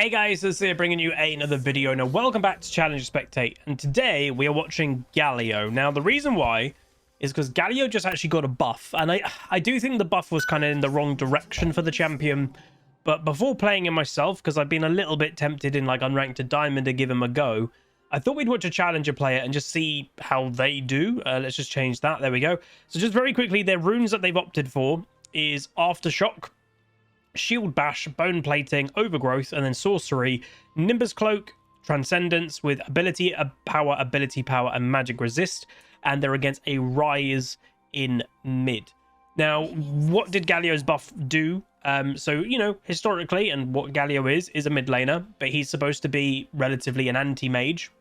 Hey guys, this is here bringing you another video. Now welcome back to Challenge Spectate, and today we are watching Galio. Now the reason why is because Galio just actually got a buff, and I do think the buff was kind of in the wrong direction for the champion. But before playing him myself, because I've been a little bit tempted in like unranked to diamond to give him a go, I thought we'd watch a challenger play it and just see how they do. Let's just change that. There we go. So just very quickly, their runes that they've opted for is Aftershock, Shield Bash, Bone Plating, Overgrowth, and then Sorcery, Nimbus Cloak, Transcendence with Ability Power, Ability Power, and Magic Resist, and they're against a Rise in mid. Now, what did Galio's buff do? So, you know, historically, and what Galio is a mid laner, but he's supposed to be relatively an anti-mage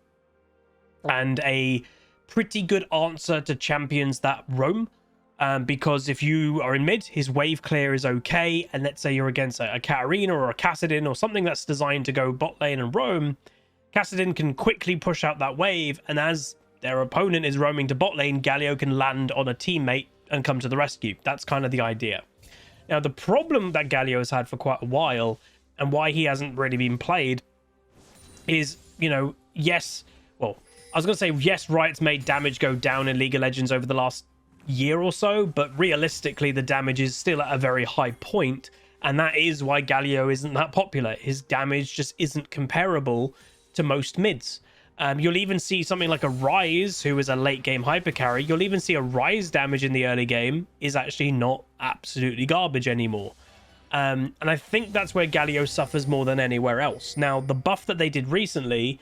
and a pretty good answer to champions that roam. Because if you are in mid, his wave clear is okay, and let's say you're against a Katarina or a Kassadin or something that's designed to go bot lane and roam, Kassadin can quickly push out that wave, and as their opponent is roaming to bot lane, Galio can land on a teammate and come to the rescue. That's kind of the idea. Now, the problem that Galio has had for quite a while, and why he hasn't really been played, is, you know, yes, well, I was going to say, yes, Riot's made damage go down in League of Legends over the last year or so, but realistically the damage is still at a very high point, and that is why Galio isn't that popular. His damage just isn't comparable to most mids. You'll even see something like a Rise, who is a late game hyper carry. You'll even see a Rise damage in the early game is actually not absolutely garbage anymore. And I think that's where Galio suffers more than anywhere else. Now, the buff that they did recently,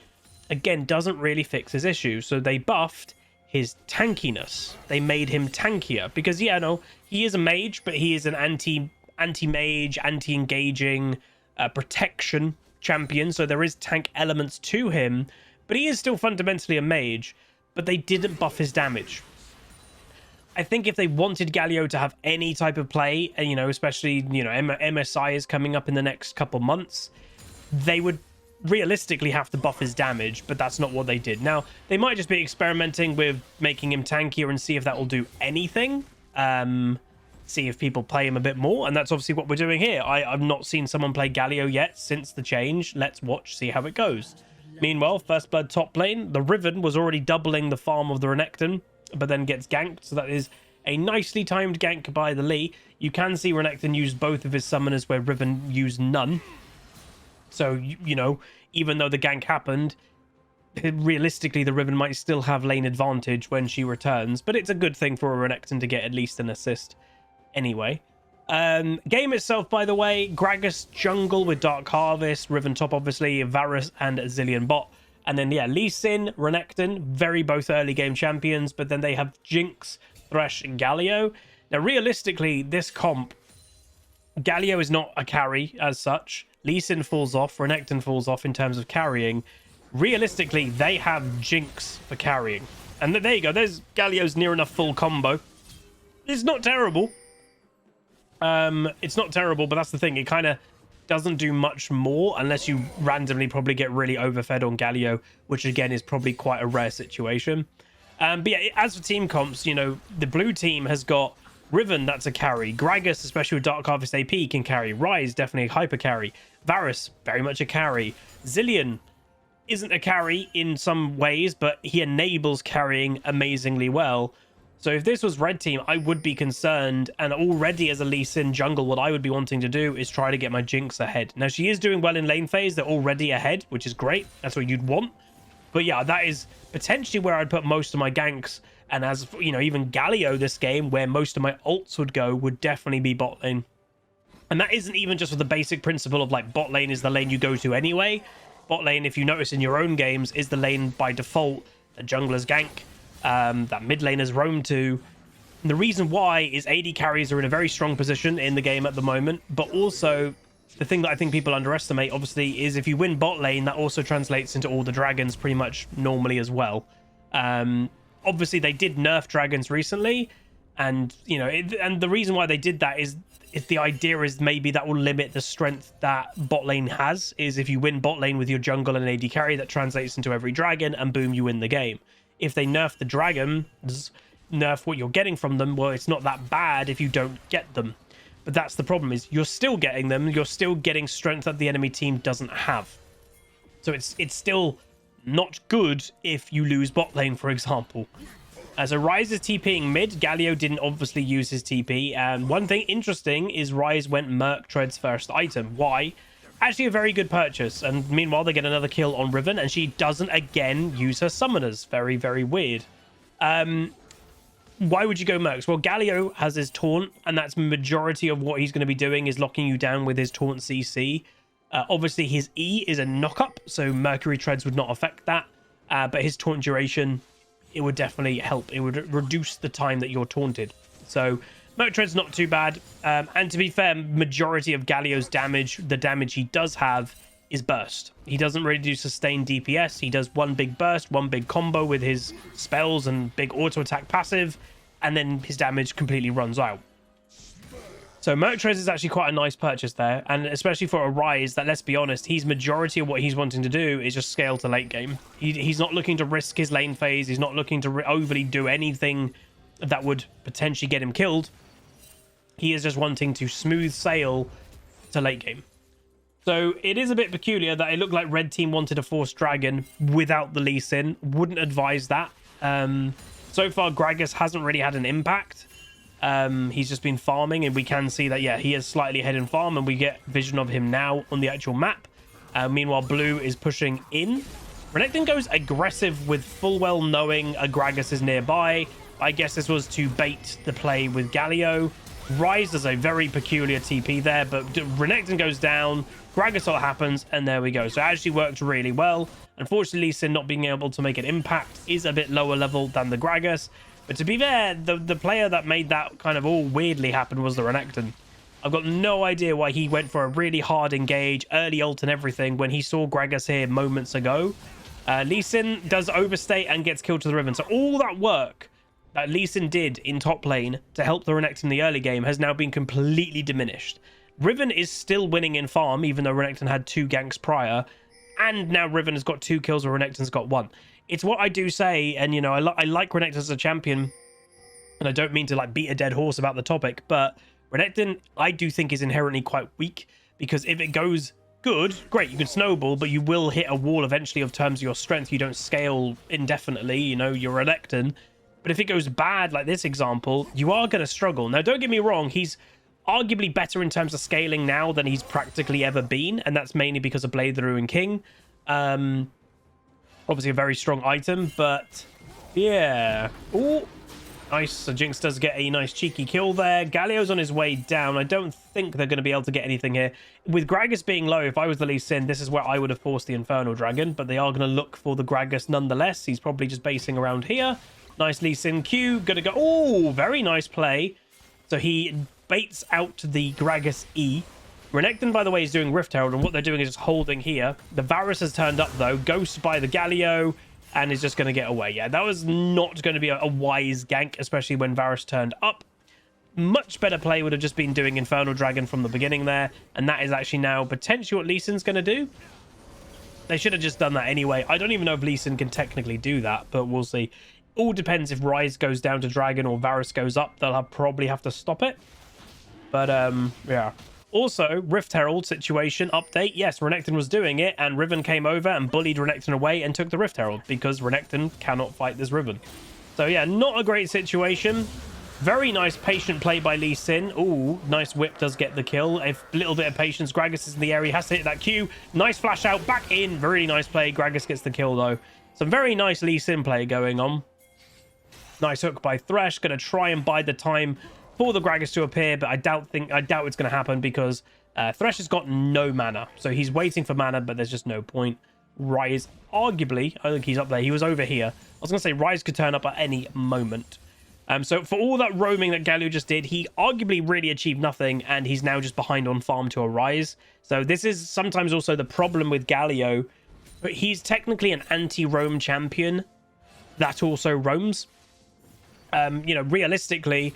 again, doesn't really fix his issue. So they buffed his tankiness. They made him tankier because, yeah, no, he is a mage, but he is an anti-mage, anti-engaging protection champion. So there is tank elements to him, but he is still fundamentally a mage, but they didn't buff his damage. I think if they wanted Galio to have any type of play, and, you know, especially, you know, MSI is coming up in the next couple months, they would realistically have to buff his damage, but that's not what they did. Now, they might just be experimenting with making him tankier and see if that will do anything. See if people play him a bit more, and that's obviously what we're doing here. I've not seen someone play Galio yet since the change. Let's watch, see how it goes. Meanwhile, First Blood top lane, the Riven was already doubling the farm of the Renekton, but then gets ganked, so that is a nicely timed gank by the Lee. You can see Renekton use both of his summoners where Riven used none. So, you know, even though the gank happened, realistically, the Riven might still have lane advantage when she returns. But it's a good thing for a Renekton to get at least an assist anyway. Game itself, by the way, Gragas jungle with Dark Harvest, Riven top, obviously, Varus and Zillion bot. And then, yeah, Lee Sin, Renekton, very both early game champions. But then they have Jinx, Thresh, and Galio. Now, realistically, this comp, Galio is not a carry as such. Lee Sin falls off, Renekton falls off in terms of carrying. Realistically, they have Jinx for carrying. And there you go, there's Galio's near enough full combo. It's not terrible. It's not terrible, but that's the thing. It kind of doesn't do much more unless you randomly probably get really overfed on Galio, which again is probably quite a rare situation. But yeah, as for team comps, you know, the blue team has got Riven, that's a carry. Gragas, especially with Dark Harvest AP, can carry. Rise, definitely a hyper carry. Varus, very much a carry. Zillion isn't a carry in some ways, but he enables carrying amazingly well. So if this was red team, I would be concerned. And already as a Lee Sin jungle, what I would be wanting to do is try to get my Jinx ahead. Now, she is doing well in lane phase. They're already ahead, which is great. That's what you'd want. But yeah, that is potentially where I'd put most of my ganks. And as, you know, even Galio this game, where most of my ults would go, would definitely be bot lane. And that isn't even just with the basic principle of, like, bot lane is the lane you go to anyway. Bot lane, if you notice in your own games, is the lane by default that junglers gank, that mid laners roam to. And the reason why is AD carries are in a very strong position in the game at the moment. But also, the thing that I think people underestimate, obviously, is if you win bot lane, that also translates into all the dragons pretty much normally as well. Obviously, they did nerf dragons recently, and, you know, and the reason why they did that is if the idea is maybe that will limit the strength that bot lane has, is if you win bot lane with your jungle and AD carry, that translates into every dragon, and boom, you win the game. If they nerf the dragons, nerf what you're getting from them, well, it's not that bad if you don't get them. But that's the problem, is you're still getting them. You're still getting strength that the enemy team doesn't have. So it's still not good if you lose bot lane, for example. As Ryze is TPing mid, Galio didn't obviously use his TP. And one thing interesting is Ryze went Merc Tread's first item. Why? Actually a very good purchase. And meanwhile, they get another kill on Riven, and she doesn't again use her summoners. Very, very weird. Why would you go Mercs? Well, Galio has his taunt, and that's majority of what he's going to be doing, is locking you down with his taunt CC. Obviously, his E is a knock-up, so Mercury Treads would not affect that. But his taunt duration, it would definitely help. It would reduce the time that you're taunted. So Merc Tread's not too bad. And to be fair, majority of Galio's damage, the damage he does have, is burst. He doesn't really do sustained DPS. He does one big burst, one big combo with his spells and big auto attack passive, and then his damage completely runs out. So Merc Treads is actually quite a nice purchase there, and especially for a Ryze that, let's be honest, he's majority of what he's wanting to do is just scale to late game. He's not looking to risk his lane phase. He's not looking to overly do anything that would potentially get him killed. He is just wanting to smooth sail to late game. So it is a bit peculiar that it looked like red team wanted to force Dragon without the Lee Sin. Wouldn't advise that. So far, Gragas hasn't really had an impact. He's just been farming, and we can see that, yeah, he is slightly ahead in farm, and we get vision of him now on the actual map. Meanwhile, Blue is pushing in. Renekton goes aggressive with full well knowing a Gragas is nearby. I guess this was to bait the play with Galio. Ryze does a very peculiar TP there, but Renekton goes down, Gragas all happens, and there we go. So it actually worked really well. Unfortunately, Lee Sin not being able to make an impact is a bit lower level than the Gragas. But to be fair, the player that made that kind of all weirdly happen was the Renekton. I've got no idea why he went for a really hard engage, early ult and everything when he saw Gragas here moments ago. Lee Sin does overstay and gets killed to the Riven. So all that work that Lee Sin did in top lane to help the Renekton in the early game has now been completely diminished. Riven is still winning in farm, even though Renekton had 2 ganks prior. And now Riven has got 2 kills, where Renekton's got 1. It's what I do say, and, you know, I like Renekton as a champion, and I don't mean to, like, beat a dead horse about the topic, but Renekton, I do think, is inherently quite weak, because if it goes good, great, you can snowball, but you will hit a wall eventually of terms of your strength. You don't scale indefinitely, you know, you're Renekton. But if it goes bad, like this example, you are going to struggle. Now, don't get me wrong, he's arguably better in terms of scaling now than he's practically ever been, and that's mainly because of Blade the Ruined King. Obviously a very strong item, but yeah. Oh, nice. So Jinx does get a nice cheeky kill there. Galio's on his way down. I don't think they're going to be able to get anything here. With Gragas being low, if I was the Lee Sin, this is where I would have forced the Infernal Dragon, but they are going to look for the Gragas nonetheless. He's probably just basing around here. Nice Lee Sin Q. Gonna go. Oh, very nice play. So he baits out the Gragas E. Renekton, by the way, is doing Rift Herald, and what they're doing is just holding here. The Varus has turned up, though. Ghost by the Galio, and is just going to get away. Yeah, that was not going to be a wise gank, especially when Varus turned up. Much better play would have just been doing Infernal Dragon from the beginning there, and that is actually now potentially what Lee Sin's going to do. They should have just done that anyway. I don't even know if Lee Sin can technically do that, but we'll see. All depends if Ryze goes down to Dragon or Varus goes up. They'll probably have to stop it. But, yeah. Also, Rift Herald situation update. Yes, Renekton was doing it, and Riven came over and bullied Renekton away and took the Rift Herald because Renekton cannot fight this Riven. So, yeah, not a great situation. Very nice patient play by Lee Sin. Ooh, nice whip does get the kill. A little bit of patience. Gragas is in the area. Has to hit that Q. Nice flash out. Back in. Very nice play. Gragas gets the kill, though. Some very nice Lee Sin play going on. Nice hook by Thresh. Going to try and bide the time for the Gragas to appear, but I doubt it's going to happen because Thresh has got no mana. So he's waiting for mana, but there's just no point. Ryze, arguably, I think he's up there. He was over here. I was going to say Ryze could turn up at any moment. So for all that roaming that Galio just did, he arguably really achieved nothing, and he's now just behind on farm to a Ryze. So this is sometimes also the problem with Galio, but he's technically an anti-roam champion that also roams. You know, realistically,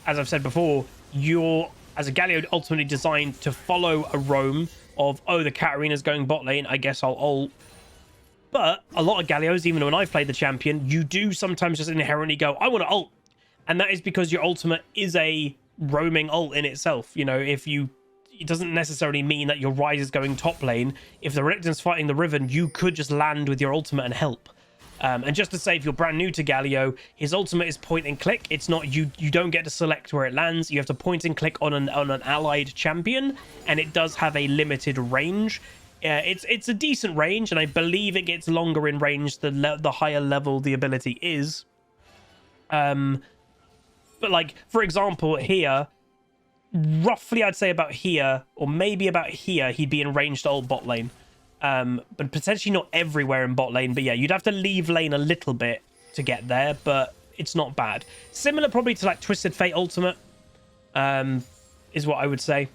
as I've said before, you're, as a Galio, ultimately designed to follow a roam of, oh, the Katarina's going bot lane, I guess I'll ult. But a lot of Galios, even when I've played the champion, you do sometimes just inherently go, I want to ult. And that is because your ultimate is a roaming ult in itself. You know, it doesn't necessarily mean that your Ryze is going top lane. If the Renekton's fighting the Riven, you could just land with your ultimate and help. And just to say, if you're brand new to Galio, his ultimate is point and click. It's not, you don't get to select where it lands. You have to point and click on an allied champion, and it does have a limited range. It's a decent range, and I believe it gets longer in range the higher level the ability is. But like, for example, here, roughly I'd say about here, or maybe about here, he'd be in range to ult bot lane. But potentially not everywhere in bot lane. But yeah, you'd have to leave lane a little bit to get there, but it's not bad. Similar probably to like Twisted Fate Ultimate, is what I would say.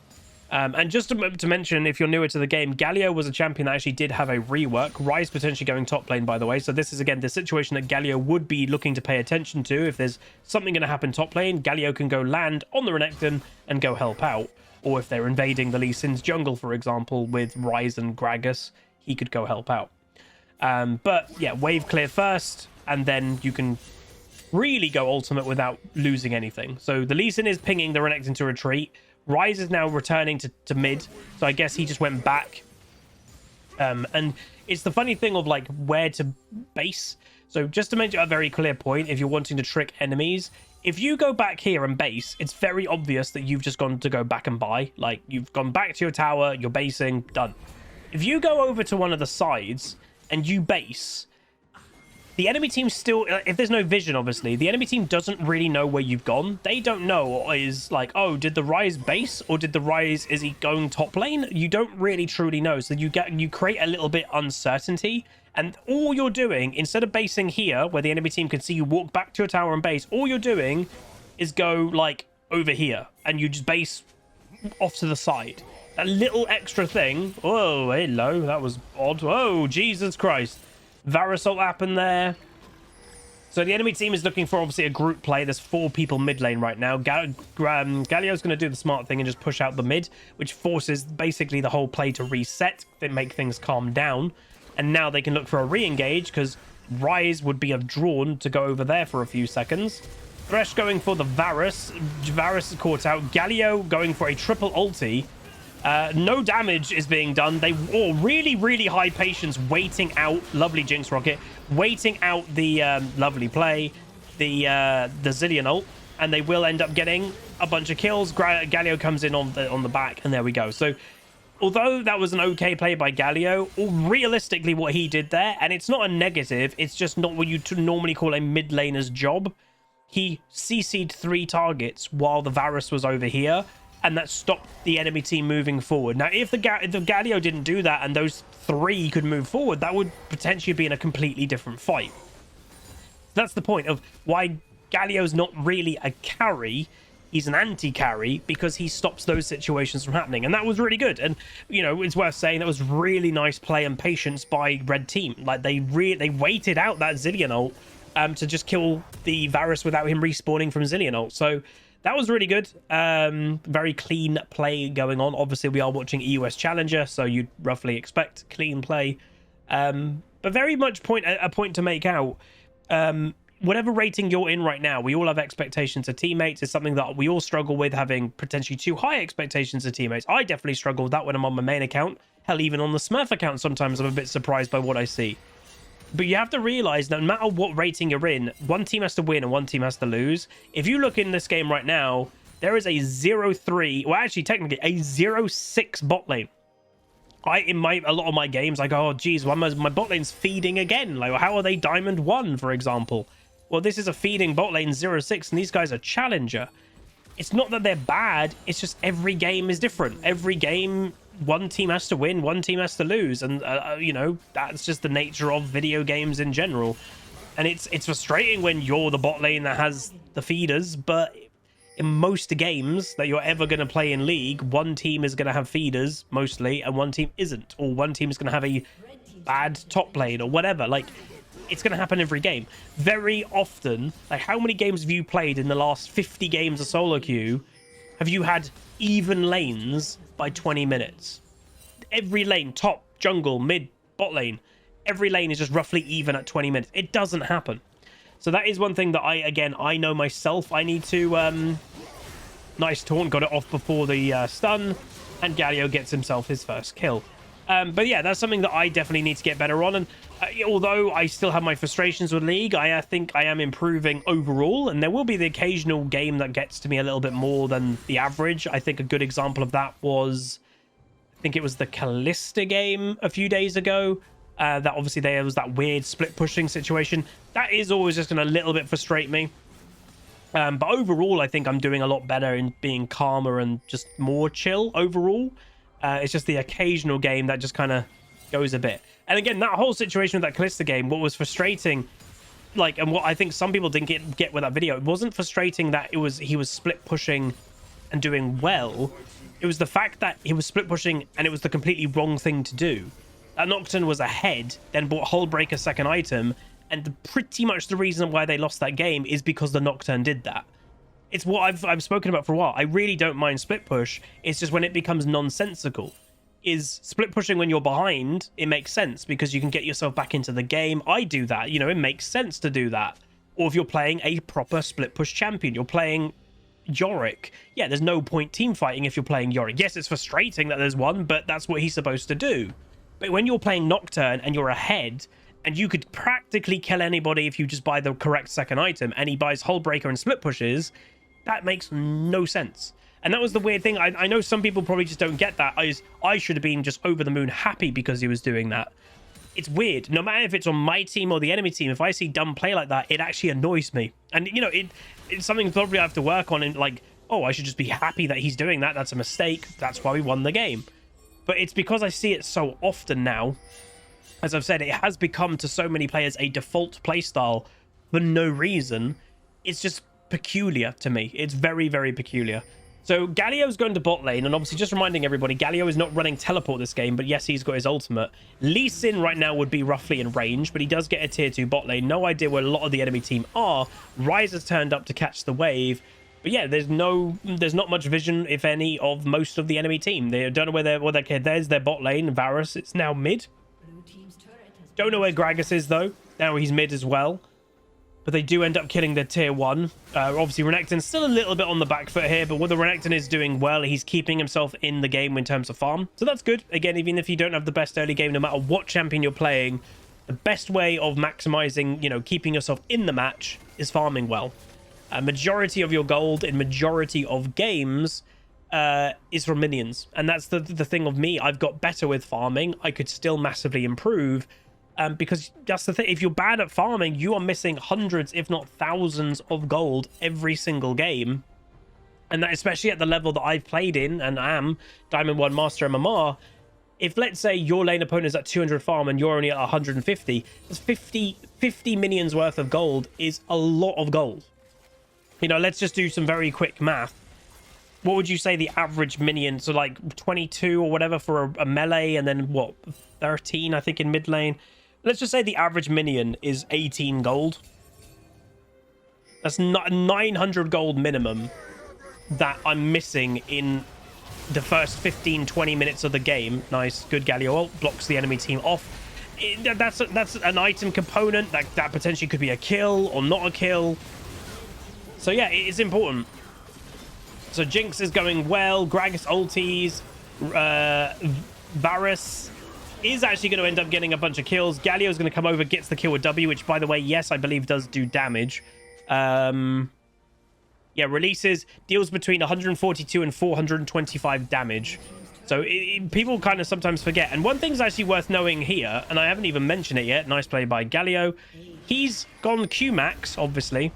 And just to mention, if you're newer to the game, Galio was a champion that actually did have a rework. Ryze potentially going top lane, by the way. So this is, again, the situation that Galio would be looking to pay attention to. If there's something going to happen top lane, Galio can go land on the Renekton and go help out. Or if they're invading the Lee Sin's jungle, for example, with Ryze and Gragas, he could go help out. But yeah, wave clear first, and then you can really go ultimate without losing anything. So the Lee Sin is pinging the Renekton to retreat. Ryze is now returning to mid, so I guess he just went back. And it's the funny thing of like where to base. So just to make a very clear point, if you're wanting to trick enemies, if you go back here and base, it's very obvious that you've just gone to go back and buy. Like, you've gone back to your tower, you're basing, done. If you go over to one of the sides and you base, the enemy team still, if there's no vision, obviously, the enemy team doesn't really know where you've gone. They don't know, or is like, oh, did the Ryze base, or did the Ryze, is he going top lane? You don't really truly know. So you create a little bit uncertainty. And all you're doing, instead of basing here, where the enemy team can see you walk back to your tower and base, all you're doing is go, like, over here. And you just base off to the side. A little extra thing. Oh, hello. That was odd. Oh, Jesus Christ. Varus ult happened there. So the enemy team is looking for, obviously, a group play. There's 4 people mid lane right now. Galio's going to do the smart thing and just push out the mid, which forces basically the whole play to reset, and make things calm down. And now they can look for a re-engage, because Ryze would be drawn to go over there for a few seconds. Thresh going for the Varus. Varus is caught out. Galio going for a triple ulti. No damage is being done. They really, really high patience, waiting out. Lovely Jinx Rocket. Waiting out the lovely play. The Zillion ult. And they will end up getting a bunch of kills. Galio comes in on the back, and there we go. So although that was an okay play by Galio, realistically what he did there, and it's not a negative, it's just not what you normally call a mid laner's job. He CC'd 3 targets while the Varus was over here, and that stopped the enemy team moving forward. Now, if the Galio didn't do that and those 3 could move forward, that would potentially be in a completely different fight. That's the point of why Galio's not really a carry. He's an anti-carry, because he stops those situations from happening, and that was really good. And you know, it's worth saying that was really nice play and patience by red team. Like, they waited out that Zillion ult to just kill the Varus without him respawning from Zillion ult. So that was really good. Very clean play going on. Obviously, we are watching EUS Challenger, so you'd roughly expect clean play. But very much a point to make out. Whatever rating you're in right now, we all have expectations of teammates. It's something that we all struggle with, having potentially too high expectations of teammates. I definitely struggle with that when I'm on my main account. Hell, even on the Smurf account, sometimes I'm a bit surprised by what I see. But you have to realize that no matter what rating you're in, one team has to win and one team has to lose. If you look in this game right now, there is a 0-3, well, actually, technically, a 0-6 bot lane. In a lot of my games, I go, oh, geez, my bot lane's feeding again. Like, how are they Diamond 1, for example? Well, this is a feeding bot lane 0-6, and these guys are challenger. It's not that they're bad, it's just every game is different. Every game, one team has to win, one team has to lose, and you know, that's just the nature of video games in general. And it's frustrating when you're the bot lane that has the feeders, but in most games that you're ever going to play in League, one team is going to have feeders, mostly, and one team isn't. Or one team is going to have a bad top lane, or whatever. Like, it's going to happen every game. Very often, like, how many games have you played in the last 50 games of solo queue? Have you had even lanes by 20 minutes? Every lane, top, jungle, mid, bot lane, every lane is just roughly even at 20 minutes. It doesn't happen. So that is one thing that I know myself I need to Nice taunt, got it off before the stun, and Galio gets himself his first kill. But yeah, that's something that I definitely need to get better on. And although I still have my frustrations with League, I think I am improving overall. And there will be the occasional game that gets to me a little bit more than the average. I think a good example of that was, I think it was the Kalista game a few days ago. That obviously there was that weird split pushing situation. That is always just going to a little bit frustrate me. But overall, I think I'm doing a lot better in being calmer and just more chill overall. It's just the occasional game that just kind of goes a bit. And again, that whole situation with that Kalista game, what was frustrating, like, and what I think some people didn't get with that video, it wasn't frustrating that he was split pushing and doing well. It was the fact that he was split pushing and it was the completely wrong thing to do. That Nocturne was ahead, then bought Hullbreaker second item, and pretty much the reason why they lost that game is because the Nocturne did that. It's what I've spoken about for a while. I really don't mind split push. It's just when it becomes nonsensical. Is split pushing when you're behind, it makes sense because you can get yourself back into the game. I do that. You know, it makes sense to do that. Or if you're playing a proper split push champion, you're playing Yorick. Yeah, there's no point team fighting if you're playing Yorick. Yes, it's frustrating that there's one, but that's what he's supposed to do. But when you're playing Nocturne and you're ahead, and you could practically kill anybody if you just buy the correct second item, and he buys Hullbreaker and split pushes, that makes no sense. And that was the weird thing. I know some people probably just don't get that. I should have been just over the moon happy because he was doing that. It's weird. No matter if it's on my team or the enemy team, if I see dumb play like that, it actually annoys me. And, you know, it's something probably I have to work on. And like, oh, I should just be happy that he's doing that. That's a mistake. That's why we won the game. But it's because I see it so often now. As I've said, it has become to so many players a default playstyle for no reason. It's just peculiar to me. It's very, very peculiar. So Galio's going to bot lane, and obviously just reminding everybody, Galio is not running teleport this game, but yes, he's got his ultimate. Lee Sin right now would be roughly in range, but he does get a tier 2 bot lane. No idea where a lot of the enemy team are. Ryze has turned up to catch the wave. But yeah, there's not much vision, if any, of most of the enemy team. They don't know where they're there's their bot lane, Varus. It's now mid. Don't know where Gragas is, though. Now he's mid as well. But they do end up killing their tier 1. Obviously, Renekton's still a little bit on the back foot here, but what the Renekton is doing well, he's keeping himself in the game in terms of farm. So that's good. Again, even if you don't have the best early game, no matter what champion you're playing, the best way of maximizing, you know, keeping yourself in the match is farming well. A majority of your gold in majority of games is from minions. And that's the thing of me. I've got better with farming. I could still massively improve. Because that's the thing, if you're bad at farming, you are missing hundreds, if not thousands of gold every single game. And that especially at the level that I've played in and am, Diamond 1 Master MMR, if let's say your lane opponent is at 200 farm and you're only at 150, that's 50 minions worth of gold is a lot of gold. You know, let's just do some very quick math. What would you say the average minion, so like 22 or whatever for a melee, and then what, 13 I think in mid lane? Let's just say the average minion is 18 gold. That's not 900 gold minimum that I'm missing in the first 15-20 minutes of the game. Nice, good Galio ult, blocks the enemy team off. That's an item component that potentially could be a kill or not a kill. So yeah, it is important. So Jinx is going well. Gragas ulties. Varus is actually going to end up getting a bunch of kills. Galio is going to come over, gets the kill with W, which, by the way, yes, I believe does do damage. Yeah, releases, deals between 142 and 425 damage. So people kind of sometimes forget. And one thing's actually worth knowing here, and I haven't even mentioned it yet. Nice play by Galio. He's gone Q max, obviously.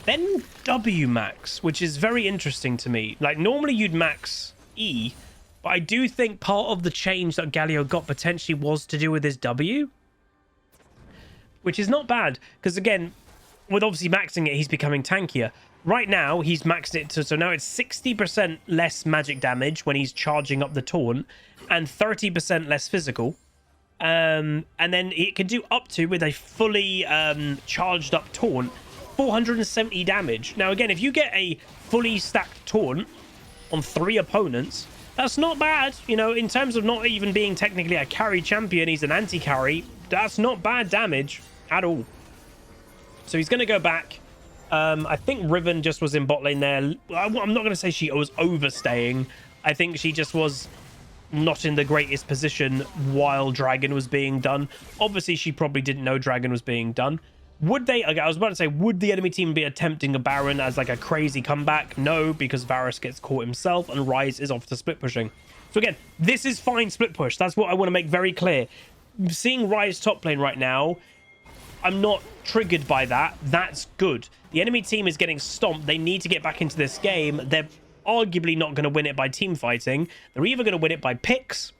Then W max, which is very interesting to me. Like, normally you'd max E, but I do think part of the change that Galio got potentially was to do with his W, which is not bad, because again, with obviously maxing it, he's becoming tankier. Right now, he's maxed it to, so now it's 60% less magic damage when he's charging up the taunt, and 30% less physical. And then it can do up to, with a fully charged up taunt, 470 damage. Now, again, if you get a fully stacked taunt on 3 opponents, that's not bad. You know, in terms of not even being technically a carry champion, he's an anti-carry. That's not bad damage at all. So he's going to go back. I think Riven just was in bot lane there. I'm not going to say she was overstaying. I think she just was not in the greatest position while Dragon was being done. Obviously, she probably didn't know Dragon was being done. Would they... Okay, I was about to say, would the enemy team be attempting a Baron as like a crazy comeback? No, because Varus gets caught himself and Ryze is off to split pushing. So again, this is fine split push. That's what I want to make very clear. Seeing Ryze top lane right now, I'm not triggered by that. That's good. The enemy team is getting stomped. They need to get back into this game. They're arguably not going to win it by team fighting. They're either going to win it by picks.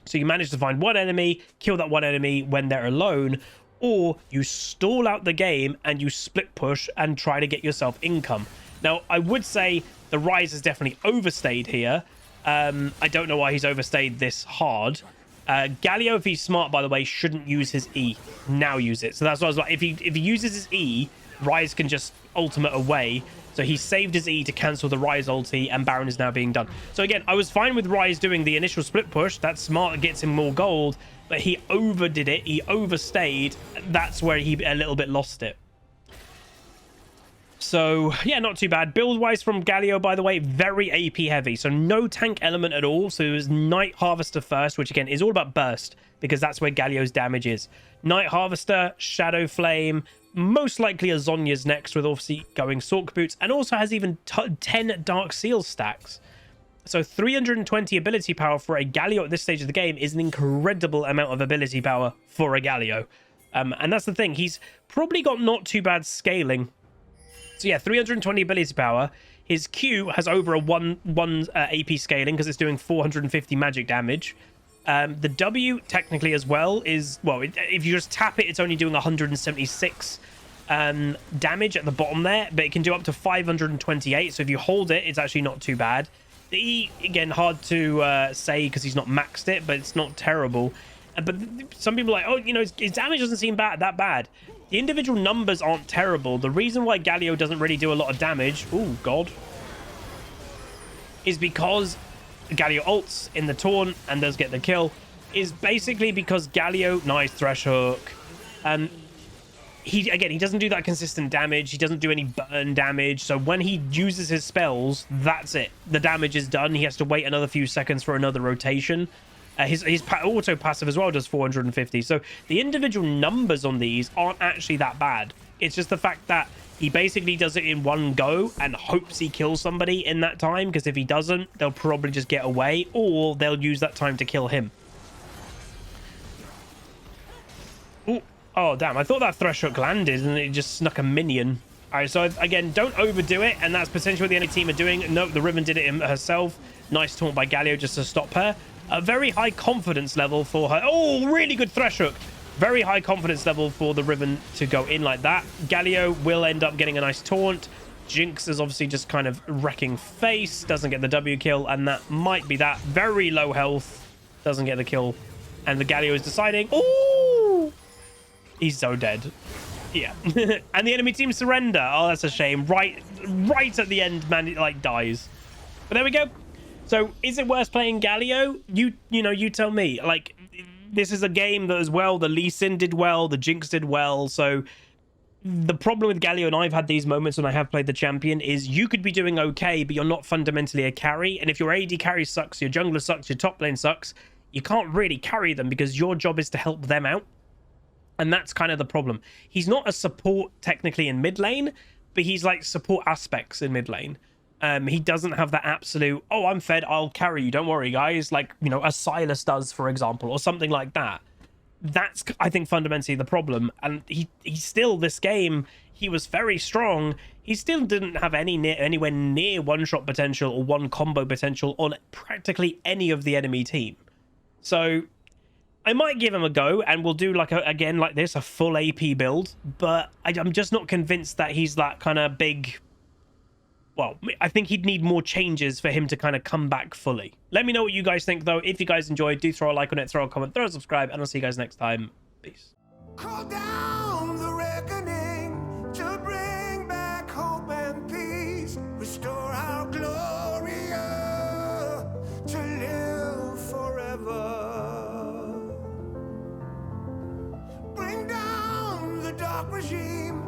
So you manage to find one enemy, kill that one enemy when they're alone, or you stall out the game and you split push and try to get yourself income. Now, I would say the Ryze has definitely overstayed here. I don't know why he's overstayed this hard. Galio, if he's smart, by the way, shouldn't use his E. Now use it. So that's what I was like. If he uses his E, Ryze can just ultimate away. So he saved his E to cancel the Ryze ulti, and Baron is now being done. So again, I was fine with Ryze doing the initial split push. That's smart. It gets him more gold. But he overdid it. He overstayed. That's where he a little bit lost it. So, yeah, not too bad. Build-wise from Galio, by the way, very AP heavy. So no tank element at all. So it was Night Harvester first, which again is all about burst, because that's where Galio's damage is. Night Harvester, Shadow Flame, most likely a Zonya's next, with obviously going Sork Boots, and also has even 10 Dark Seal stacks. So 320 ability power for a Galio at this stage of the game is an incredible amount of ability power for a Galio. And that's the thing. He's probably got not too bad scaling. So yeah, 320 ability power. His Q has over a 1 AP scaling because it's doing 450 magic damage. The W technically as well is, well, if you just tap it, it's only doing 176 damage at the bottom there, but it can do up to 528. So if you hold it, it's actually not too bad. The E, again, hard to say because he's not maxed it, but it's not terrible. But some people are like, oh, you know, his damage doesn't seem that bad. The individual numbers aren't terrible. The reason why Galio doesn't really do a lot of damage, oh god, is because Galio ults in the taunt and does get the kill, is basically because Galio, nice thresh hook, he doesn't do that consistent damage. He doesn't do any burn damage. So when he uses his spells, that's it. The damage is done. He has to wait another few seconds for another rotation. His auto passive as well does 450. So the individual numbers on these aren't actually that bad. It's just the fact that he basically does it in one go and hopes he kills somebody in that time, because if he doesn't, they'll probably just get away, or they'll use that time to kill him. Ooh. Oh, damn. I thought that thresh hook landed and it just snuck a minion. All right, so again, don't overdo it, and that's potentially what the enemy team are doing. No, the Riven did it herself. Nice taunt by Galio just to stop her. A very high confidence level for her. Oh, really good thresh hook. Very high confidence level for the Riven to go in like that. Galio will end up getting a nice taunt. Jinx is obviously just kind of wrecking face. Doesn't get the W kill, and that might be that. Very low health. Doesn't get the kill. And the Galio is deciding. Oh, he's so dead. Yeah. And the enemy team surrender. Oh, that's a shame. Right at the end, man, it like dies. But there we go. So is it worth playing Galio? You tell me. Like, this is a game that as well, the Lee Sin did well, the Jinx did well. So the problem with Galio, and I've had these moments when I have played the champion, is you could be doing okay, but you're not fundamentally a carry. And if your AD carry sucks, your jungler sucks, your top lane sucks, you can't really carry them because your job is to help them out. And that's kind of the problem. He's not a support technically in mid lane, but he's like support aspects in mid lane. He doesn't have that absolute, oh, I'm fed, I'll carry you, don't worry, guys. Like, you know, a Silas does, for example, or something like that. That's, I think, fundamentally the problem. And he still, this game, he was very strong. He still didn't have anywhere near one-shot potential or one combo potential on practically any of the enemy team. So I might give him a go, and we'll do, like, again, like this, a full AP build. But I'm just not convinced that he's that kind of big... Well, I think he'd need more changes for him to kind of come back fully. Let me know what you guys think, though. If you guys enjoyed, do throw a like on it, throw a comment, throw a subscribe, and I'll see you guys next time. Peace. Call down the reckoning to bring back hope and peace. Restore our glory to live forever. Bring down the dark regime.